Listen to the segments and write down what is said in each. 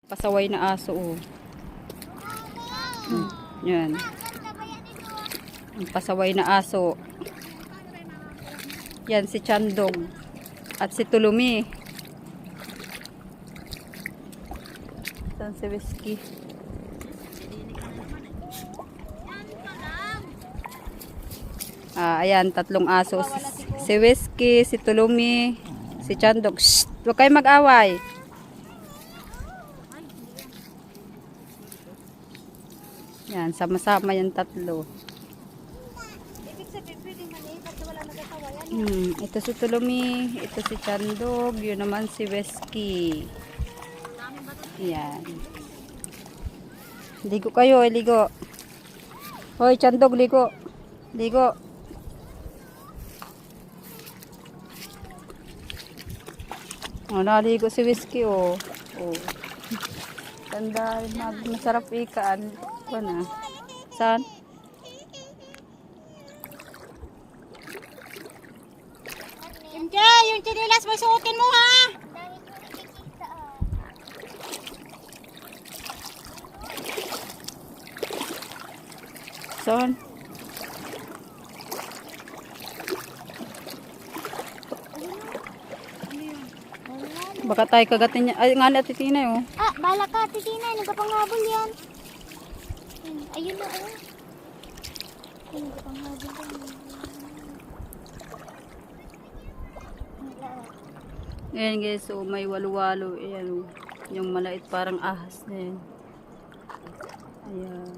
Pasaway na aso, oh. Yan. Ang pasaway na aso. Yan si Chandog. At si Tulumi. Saan si Whiskey? Ayan, tatlong aso. Si Whiskey, si Tulumi, si Chandog. Shh! Huwag kayo mag-away. Yan, sama-sama yung tatlo. Ito si Tulumi, ito si Chandog, yun naman si Whiskey. Yan. Ligo kayo, ligo. Hoy, Chandog, ligo. Ligo. Oh, naligo si Whiskey, oh. Oh. Tanda, masarap ikaan. Ano na? Saan? MJ, yung chinilas mo suotin mo, ha? Saan? Baka tayo kagatin niya. Ay, nga na titinay, oh. Ah, bala ka, titinay. Nagkapanghabol yan. Ayun na, oh. Ay, nagkapanghabol yan. Ayan guys, so may walo-walo. Ayan, oh. Yung malait parang ahas na yan. Ayan.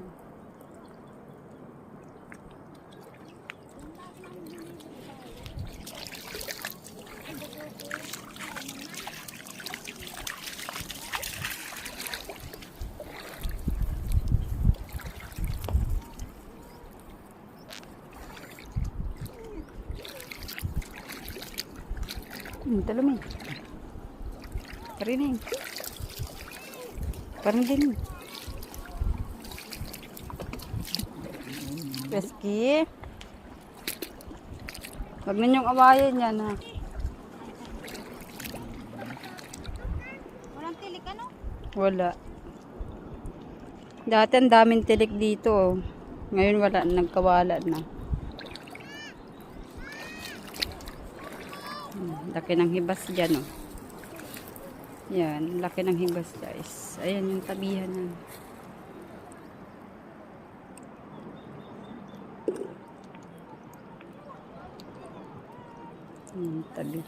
Talumi. Karining. Parang din. Whiskey. Huwag ninyong awayin yan, ha. Walang tilik, ano? Wala. Dati ang daming tilik dito, oh. Ngayon wala, nagkawala na. Laki ng hibas dyan, oh. Yan, laki ng hibas, guys. Ayan yung tabihan na. Tabi.